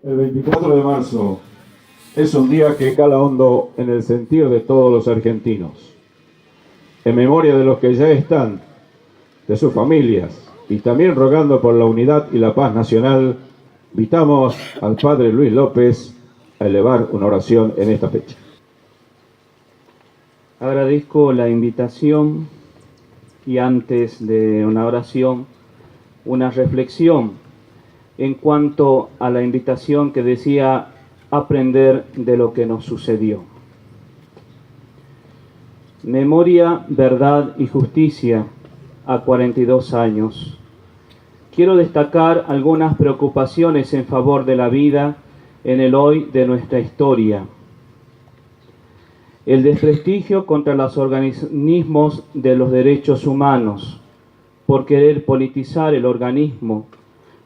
El 24 de marzo es un día que cala hondo en el sentir de todos los argentinos. En memoria de los que ya están, de sus familias, y también rogando por la unidad y la paz nacional, invitamos al Padre Luis López a elevar una oración en esta fecha. Agradezco la invitación y antes de una oración, una reflexión en cuanto a la invitación que decía aprender de lo que nos sucedió. Memoria, verdad y justicia a 42 años. Quiero destacar algunas preocupaciones en favor de la vida en el hoy de nuestra historia. El desprestigio contra los organismos de los derechos humanos por querer politizar el organismo,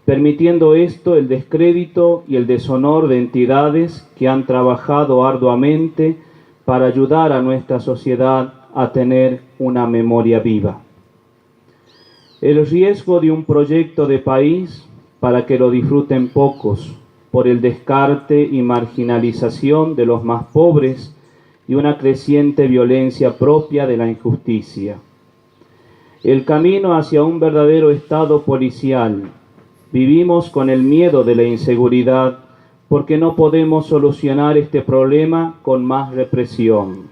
permitiendo esto el descrédito y el deshonor de entidades que han trabajado arduamente para ayudar a nuestra sociedad a tener una memoria viva. El riesgo de un proyecto de país para que lo disfruten pocos, por el descarte y marginalización de los más pobres y una creciente violencia propia de la injusticia. El camino hacia un verdadero Estado policial. Vivimos con el miedo de la inseguridad porque no podemos solucionar este problema con más represión.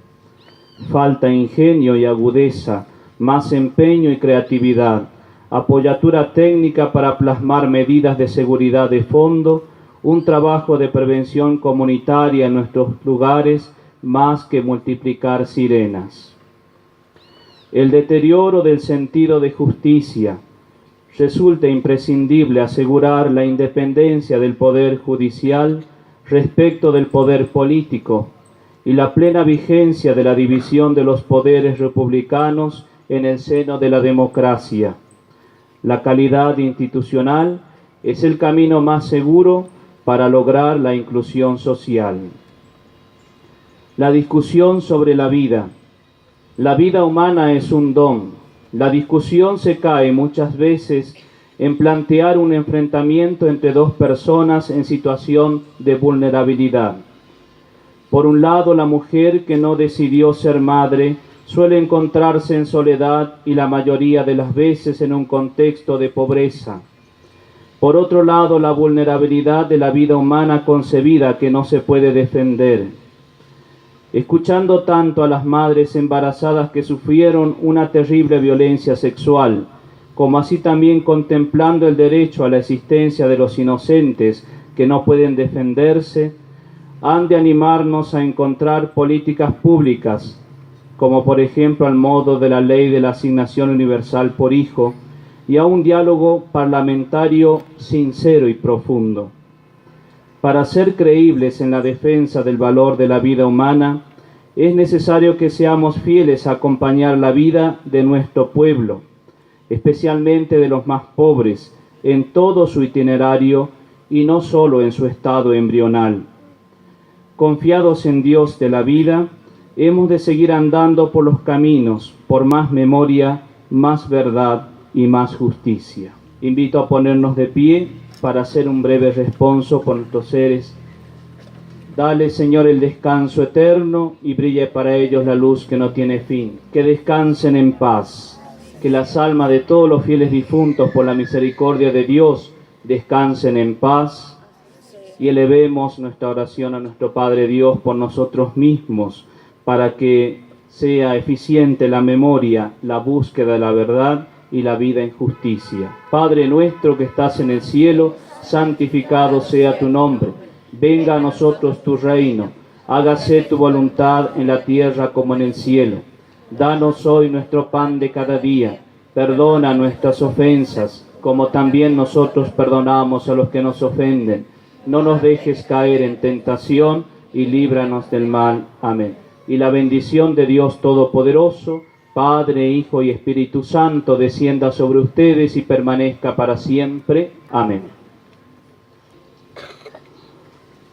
Falta ingenio y agudeza, más empeño y creatividad, apoyatura técnica para plasmar medidas de seguridad de fondo, un trabajo de prevención comunitaria en nuestros lugares, más que multiplicar sirenas. El deterioro del sentido de justicia. Resulta imprescindible asegurar la independencia del Poder Judicial respecto del poder político y la plena vigencia de la división de los poderes republicanos en el seno de la democracia. La calidad institucional es el camino más seguro para lograr la inclusión social. La discusión sobre la vida. La vida humana es un don. La discusión se cae muchas veces en plantear un enfrentamiento entre dos personas en situación de vulnerabilidad. Por un lado, la mujer que no decidió ser madre suele encontrarse en soledad y la mayoría de las veces en un contexto de pobreza. Por otro lado, la vulnerabilidad de la vida humana concebida que no se puede defender. Escuchando tanto a las madres embarazadas que sufrieron una terrible violencia sexual, como así también contemplando el derecho a la existencia de los inocentes que no pueden defenderse, han de animarnos a encontrar políticas públicas, como por ejemplo al modo de la ley de la asignación universal por hijo, y a un diálogo parlamentario sincero y profundo. Para ser creíbles en la defensa del valor de la vida humana, es necesario que seamos fieles a acompañar la vida de nuestro pueblo, especialmente de los más pobres, en todo su itinerario y no solo en su estado embrional. Confiados en Dios de la vida, hemos de seguir andando por los caminos, por más memoria, más verdad y más justicia. Invito a ponernos de pie para hacer un breve responso por nuestros seres. Dale, Señor, el descanso eterno y brille para ellos la luz que no tiene fin. Que descansen en paz. Que las almas de todos los fieles difuntos por la misericordia de Dios descansen en paz. Y elevemos nuestra oración a nuestro Padre Dios por nosotros mismos, para que sea eficiente la memoria, la búsqueda de la verdad y la vida en justicia. Padre nuestro que estás en el cielo, santificado sea tu nombre. Venga a nosotros tu reino. Hágase tu voluntad en la tierra como en el cielo. Danos hoy nuestro pan de cada día. Perdona nuestras ofensas, como también nosotros perdonamos a los que nos ofenden. No nos dejes caer en tentación y líbranos del mal. Amén. Y la bendición de Dios Todopoderoso, Padre, Hijo y Espíritu Santo, descienda sobre ustedes y permanezca para siempre. Amén.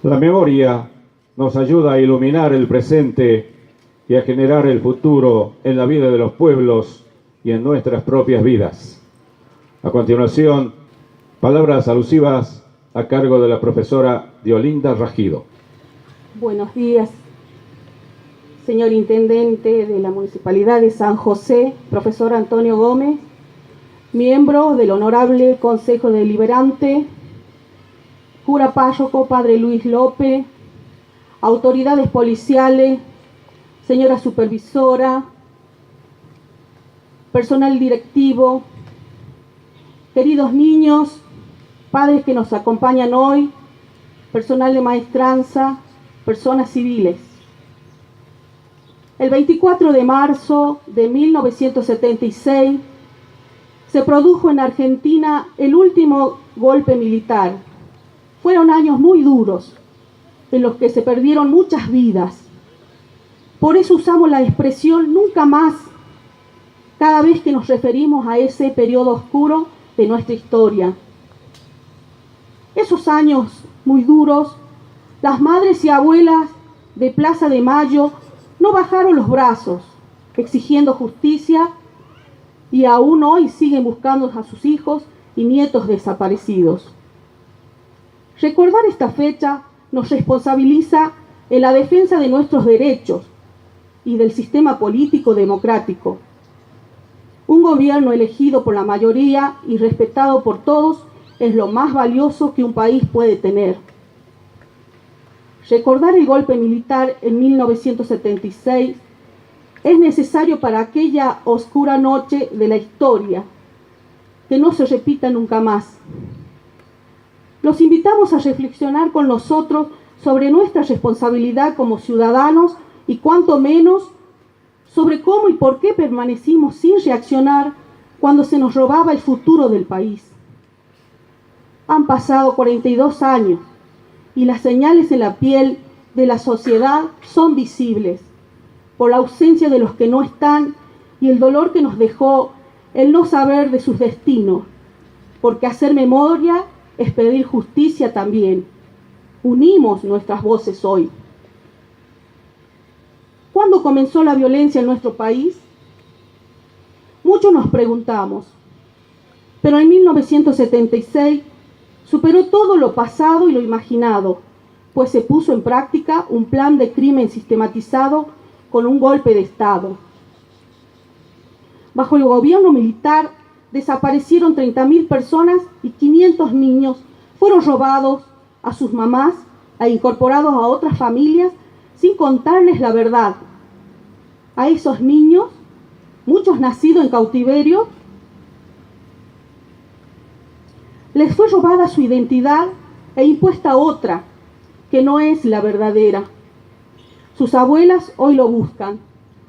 La memoria nos ayuda a iluminar el presente y a generar el futuro en la vida de los pueblos y en nuestras propias vidas. A continuación, palabras alusivas a cargo de la profesora Diolinda Rajido. Buenos días, señor Intendente de la Municipalidad de San José, profesor Antonio Gómez, miembros del Honorable Consejo Deliberante, cura párroco Padre Luis López, autoridades policiales, señora supervisora, personal directivo, queridos niños, padres que nos acompañan hoy, personal de maestranza, personas civiles. El 24 de marzo de 1976 se produjo en Argentina el último golpe militar. Fueron años muy duros, en los que se perdieron muchas vidas. Por eso usamos la expresión nunca más cada vez que nos referimos a ese periodo oscuro de nuestra historia. Esos años muy duros, las madres y abuelas de Plaza de Mayo no bajaron los brazos, exigiendo justicia, y aún hoy siguen buscando a sus hijos y nietos desaparecidos. Recordar esta fecha nos responsabiliza en la defensa de nuestros derechos y del sistema político democrático. Un gobierno elegido por la mayoría y respetado por todos es lo más valioso que un país puede tener. Recordar el golpe militar en 1976 es necesario para aquella oscura noche de la historia, que no se repita nunca más. Los invitamos a reflexionar con nosotros sobre nuestra responsabilidad como ciudadanos y cuanto menos sobre cómo y por qué permanecimos sin reaccionar cuando se nos robaba el futuro del país. Han pasado 42 años y las señales en la piel de la sociedad son visibles por la ausencia de los que no están y el dolor que nos dejó el no saber de sus destinos, porque hacer memoria es pedir justicia también. Unimos nuestras voces hoy. ¿Cuándo comenzó la violencia en nuestro país? Muchos nos preguntamos, pero en 1976 superó todo lo pasado y lo imaginado, pues se puso en práctica un plan de crimen sistematizado con un golpe de Estado. Bajo el gobierno militar desaparecieron 30.000 personas y 500 niños fueron robados a sus mamás e incorporados a otras familias sin contarles la verdad. A esos niños, muchos nacidos en cautiverio, les fue robada su identidad e impuesta otra, que no es la verdadera. Sus abuelas hoy lo buscan,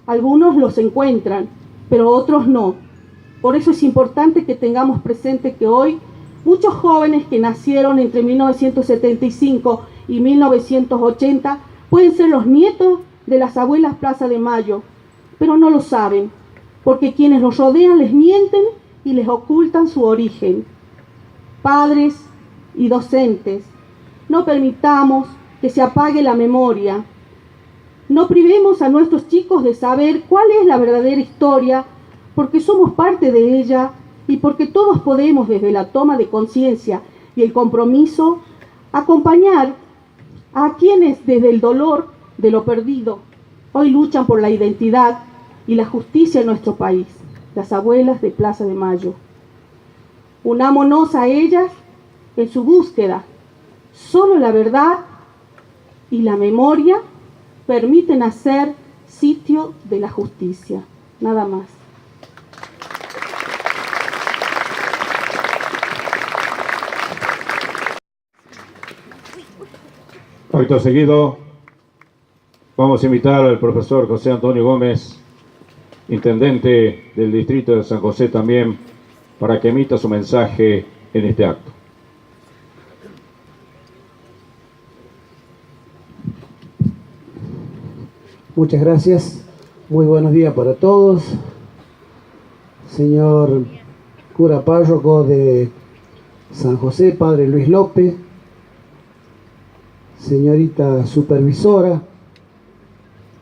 algunos los encuentran, pero otros no. Por eso es importante que tengamos presente que hoy muchos jóvenes que nacieron entre 1975 y 1980 pueden ser los nietos de las abuelas Plaza de Mayo, pero no lo saben, porque quienes los rodean les mienten y les ocultan su origen. Padres y docentes, no permitamos que se apague la memoria. No privemos a nuestros chicos de saber cuál es la verdadera historia, porque somos parte de ella y porque todos podemos, desde la toma de conciencia y el compromiso, acompañar a quienes desde el dolor de lo perdido hoy luchan por la identidad y la justicia en nuestro país, las abuelas de Plaza de Mayo. Unámonos a ellas en su búsqueda. Solo la verdad y la memoria permiten hacer sitio de la justicia. Nada más. Acto seguido, vamos a invitar al profesor José Antonio Gómez, intendente del distrito de San José también, para que emita su mensaje en este acto. Muchas gracias. Muy buenos días para todos. Señor cura párroco de San José, Padre Luis López, señorita supervisora,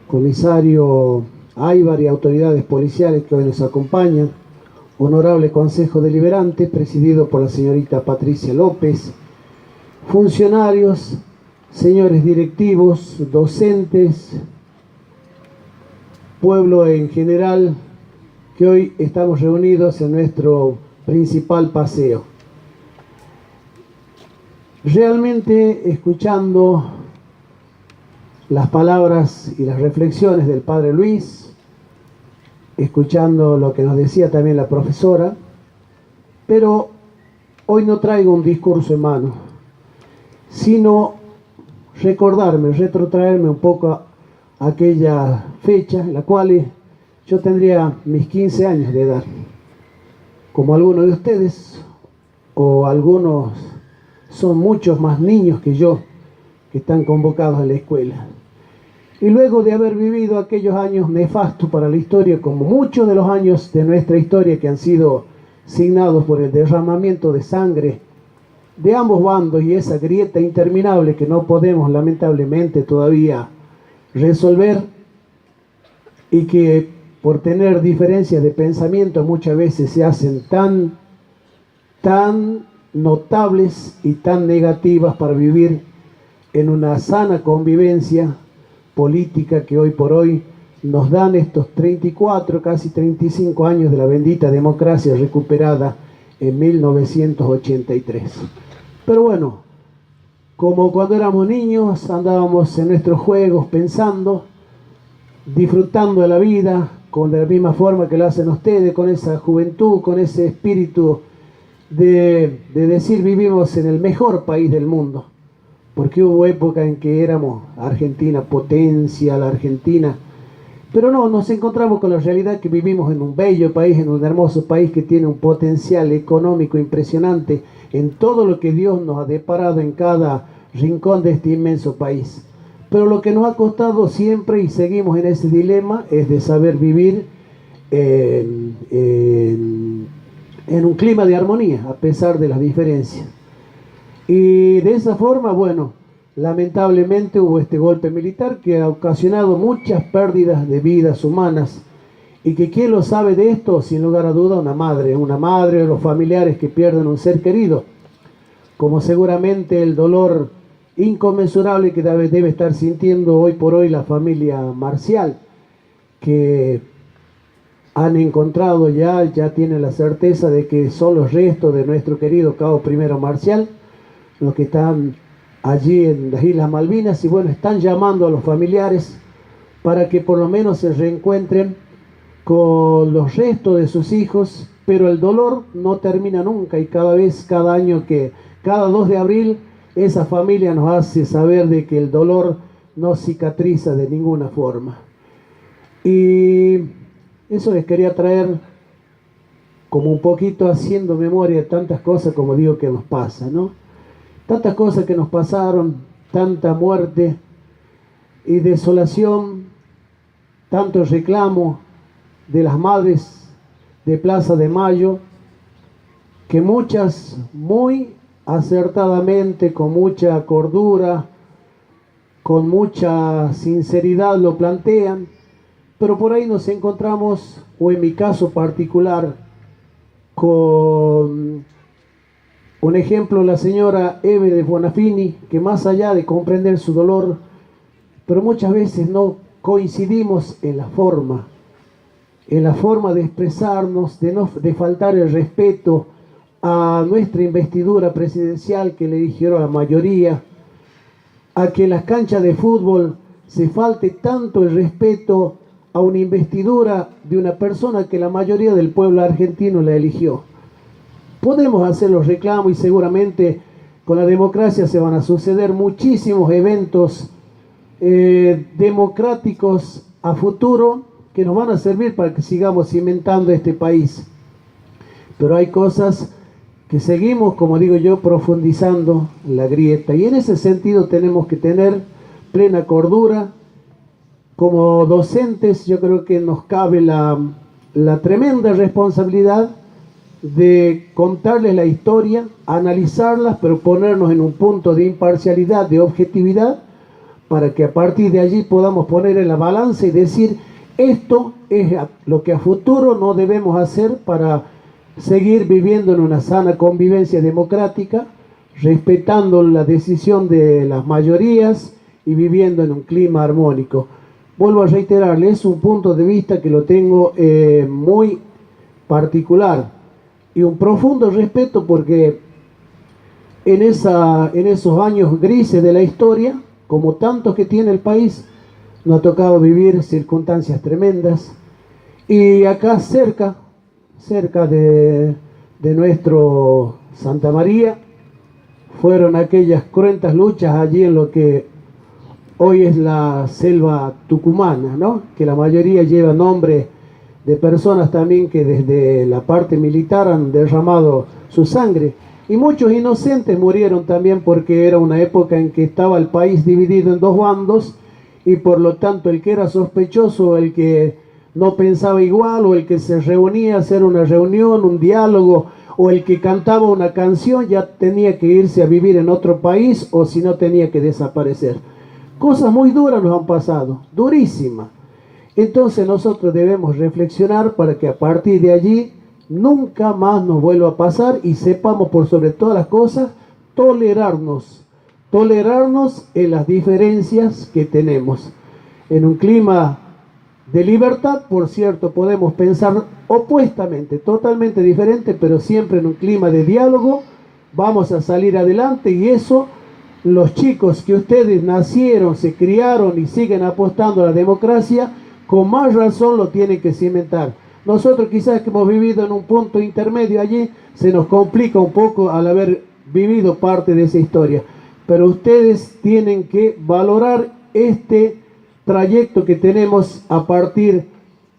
comisario Aybar y autoridades policiales que hoy nos acompañan, honorable Consejo Deliberante presidido por la señorita Patricia López, funcionarios, señores directivos, docentes, pueblo en general, que hoy estamos reunidos en nuestro principal paseo. Realmente escuchando las palabras y las reflexiones del Padre Luis, escuchando lo que nos decía también la profesora, pero hoy no traigo un discurso en mano, sino recordarme, retrotraerme un poco a aquella fecha en la cual yo tendría mis 15 años de edad, como algunos de ustedes, o algunos son muchos más niños que yo, que están convocados a la escuela. Y luego de haber vivido aquellos años nefastos para la historia, como muchos de los años de nuestra historia que han sido signados por el derramamiento de sangre de ambos bandos y esa grieta interminable que no podemos lamentablemente todavía resolver, y que por tener diferencias de pensamiento muchas veces se hacen tan notables y tan negativas para vivir en una sana convivencia política que hoy por hoy nos dan estos 34, casi 35 años de la bendita democracia recuperada en 1983. Pero bueno, como cuando éramos niños andábamos en nuestros juegos pensando, disfrutando de la vida, con de la misma forma que lo hacen ustedes, con esa juventud, con ese espíritu de decir vivimos en el mejor país del mundo, porque hubo época en que éramos Argentina, potencia, la Argentina, pero no, nos encontramos con la realidad que vivimos en un bello país, en un hermoso país que tiene un potencial económico impresionante en todo lo que Dios nos ha deparado en cada rincón de este inmenso país. Pero lo que nos ha costado siempre, y seguimos en ese dilema, es de saber vivir en un clima de armonía, a pesar de las diferencias. Y de esa forma, bueno, lamentablemente hubo este golpe militar que ha ocasionado muchas pérdidas de vidas humanas, y que quién lo sabe de esto, sin lugar a duda, una madre o los familiares que pierden un ser querido, como seguramente el dolor inconmensurable que debe estar sintiendo hoy por hoy la familia Marcial, que han encontrado ya tienen la certeza de que son los restos de nuestro querido Cabo Primero Marcial, los que están allí en las Islas Malvinas, y bueno, están llamando a los familiares para que por lo menos se reencuentren con los restos de sus hijos, pero el dolor no termina nunca, y cada 2 de abril, esa familia nos hace saber de que el dolor no cicatriza de ninguna forma. Y eso les quería traer como un poquito haciendo memoria de tantas cosas, como digo, que nos pasa, ¿no? Tantas cosas que nos pasaron, tanta muerte y desolación, tanto reclamo de las madres de Plaza de Mayo, que muchas muy acertadamente, con mucha cordura, con mucha sinceridad lo plantean, pero por ahí nos encontramos, o en mi caso particular, con un ejemplo, la señora Eve de Bonafini, que más allá de comprender su dolor, pero muchas veces no coincidimos en la forma de expresarnos, de faltar el respeto a nuestra investidura presidencial que le eligieron a la mayoría, a que en las canchas de fútbol se falte tanto el respeto a una investidura de una persona que la mayoría del pueblo argentino la eligió. Podemos hacer los reclamos, y seguramente con la democracia se van a suceder muchísimos eventos democráticos a futuro que nos van a servir para que sigamos cimentando este país. Pero hay cosas que seguimos, como digo yo, profundizando la grieta, y en ese sentido tenemos que tener plena cordura. Como docentes, yo creo que nos cabe la tremenda responsabilidad de contarles la historia, analizarlas, pero ponernos en un punto de imparcialidad, de objetividad, para que a partir de allí podamos poner en la balanza y decir, esto es lo que a futuro no debemos hacer para seguir viviendo en una sana convivencia democrática, respetando la decisión de las mayorías y viviendo en un clima armónico. Vuelvo a reiterarle, es un punto de vista que lo tengo muy particular y un profundo respeto porque en esos años grises de la historia, como tantos que tiene el país, nos ha tocado vivir circunstancias tremendas. Y acá cerca de nuestro Santa María, fueron aquellas cruentas luchas allí en lo que hoy es la selva tucumana, ¿no? Que la mayoría lleva nombre de personas también que desde la parte militar han derramado su sangre. Y muchos inocentes murieron también porque era una época en que estaba el país dividido en dos bandos y por lo tanto el que era sospechoso, el que no pensaba igual o el que se reunía a hacer una reunión, un diálogo o el que cantaba una canción ya tenía que irse a vivir en otro país o si no tenía que desaparecer. Cosas muy duras nos han pasado, durísimas. Entonces nosotros debemos reflexionar para que a partir de allí nunca más nos vuelva a pasar y sepamos por sobre todas las cosas tolerarnos en las diferencias que tenemos. En un clima de libertad, por cierto, podemos pensar opuestamente, totalmente diferente, pero siempre en un clima de diálogo vamos a salir adelante y eso los chicos que ustedes nacieron, se criaron y siguen apostando a la democracia, con más razón lo tienen que cimentar. Nosotros quizás que hemos vivido en un punto intermedio allí, se nos complica un poco al haber vivido parte de esa historia. Pero ustedes tienen que valorar este trayecto que tenemos a partir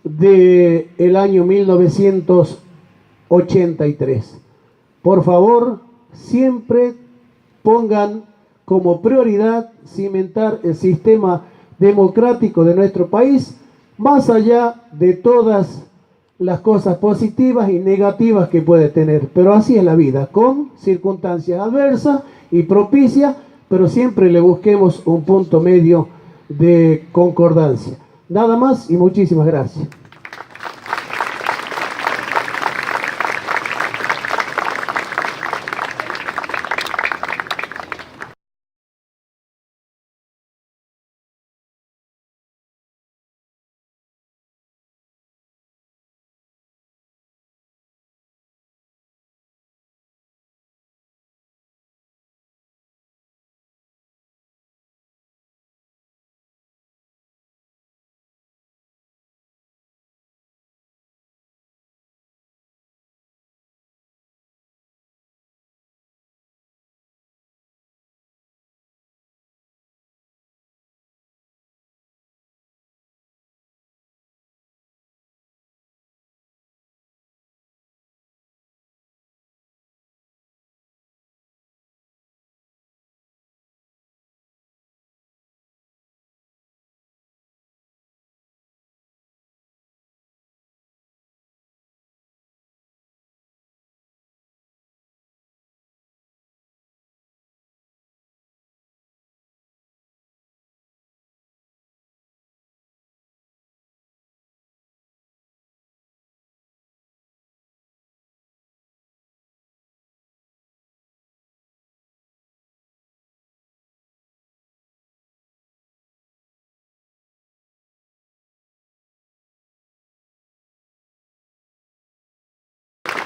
del año 1983. Por favor, siempre pongan como prioridad cimentar el sistema democrático de nuestro país, más allá de todas las cosas positivas y negativas que puede tener. Pero así es la vida, con circunstancias adversas y propicias, pero siempre le busquemos un punto medio de concordancia. Nada más y muchísimas gracias.